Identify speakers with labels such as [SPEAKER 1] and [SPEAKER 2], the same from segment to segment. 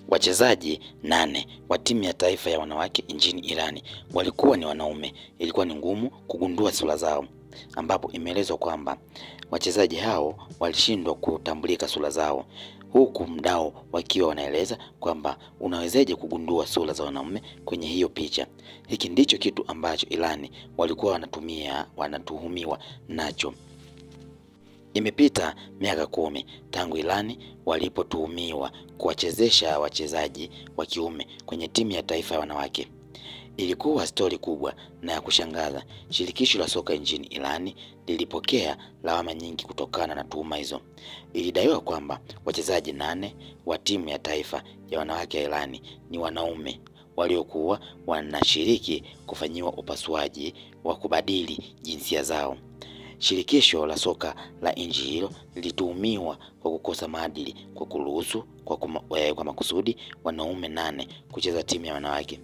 [SPEAKER 1] Wachezaji 8 wa timu ya taifa ya wanawake nchini Irani walikuwa ni wanaume. Ilikuwa ni ngumu kugundua sura zao, ambapo imeelezwa kwamba wachezaji hao walishindwa kutambulika sura zao, huku mdau wakiwa wanaeleza kwamba unawezaje kugundua sura za wanaume kwenye hiyo picha. Hiki ndicho kitu ambacho Irani walikuwa wanatuhumiwa nacho. Imepita miaka 10 tangu Irani walipotuhumiwa kuwachezesha wachezaji wa kiume kwenye timu ya taifa ya wanawake. Ilikuwa stori kubwa na ya kushangaza. Shirikisho la soka nchini Irani lilipokea lawama nyingi kutokana na tuhuma hizo. Ilidaiwa kwamba wachezaji 8 wa timu ya taifa ya wanawake ya Irani ni wanaume waliokuwa wanashiriki kufanyiwa upasuaji wa kubadili jinsia zao. Shirikisho la soka la nchi hilo lilituhumiwa kwa kukosa maadili kwa kuruhusu kwa makusudi wanaume 8 kucheza timu ya wanawake.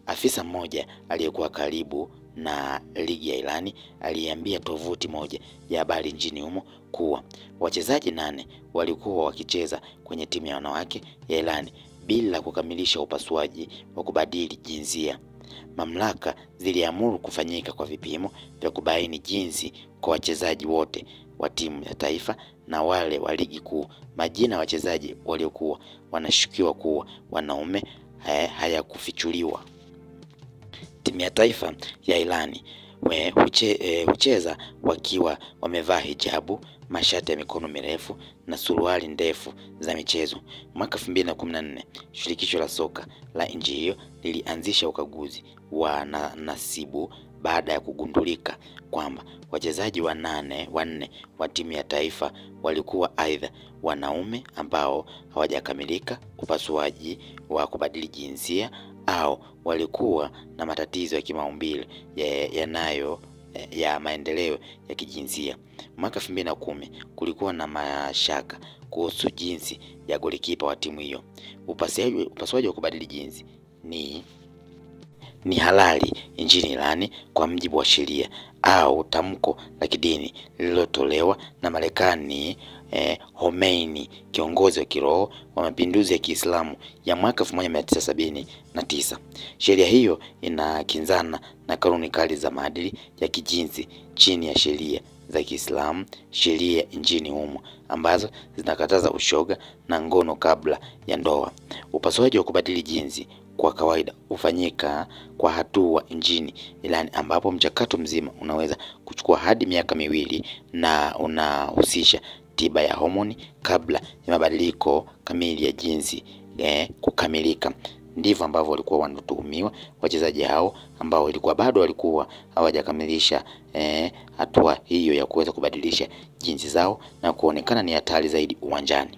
[SPEAKER 1] Afisa mmoja aliyekuwa karibu na ligi ya Irani aliambia tovuti moja ya habari nchini humo kuwa wachezaji 8 walikuwa wakicheza kwenye timu ya wanawake ya Irani bila kukamilisha upasuaji wa kubadili jinsia. Mamlaka ziliamuru kufanyika kwa vipimo vya kubaini jinsi kwa wachezaji wote wa timu ya taifa na wale wa ligi kuu. Majina ya wachezaji waliokuwa wanashukiwa kuwa wanaume hayakufichuliwa. Timu ya taifa ya Irani hucheza wakiwa wamevaa hijabu, mashati ya mikono mirefu na suruali ndefu za michezo. Mwaka 2014 shirikisho la soka la nchi hiyo lilianzisha ukaguzi wa nasibu baada ya kugundulika kwamba wachezaji 4 wa timu ya taifa walikuwa aidha wanaume ambao hawajakamilika upasuaji wa kubadili jinsia au walikuwa na matatizo ya kimaumbile ya maendeleo ya kijinsia. Mwaka 2010 kulikuwa na mashaka kuhusu jinsi ya golikipa wa timu hiyo. Upasuaji wa kubadili jinsi ni halali nchini Irani kwa mujibu wa sheria au tamko la kidini lililotolewa na Marekani Khomeini, kiongozi wa kiroho wa mapinduzi ya Kiislamu ya mwaka 1979. Sheria hiyo inakinzana na kanuni kali za maadili ya kijinsi chini ya sheria za Kiislamu, sheria nchini humo ambazo zinakataza ushoga na ngono kabla ya ndoa. Upasuaji wa kubadili jinsi kwa kawaida hufanyika kwa hatua nchini Irani, ambapo mchakato mzima unaweza kuchukua hadi miaka 2 na unahusisha tiba ya homoni kabla ya mabadiliko kamili ya jinsi kukamilika. Ndivyo ambavyo walikuwa wanatuhumiwa wachezaji hao ambao walikuwa hawajakamilisha hatua hiyo ya kuweza kubadilisha jinsi zao na kuonekana ni hatari zaidi uwanjani.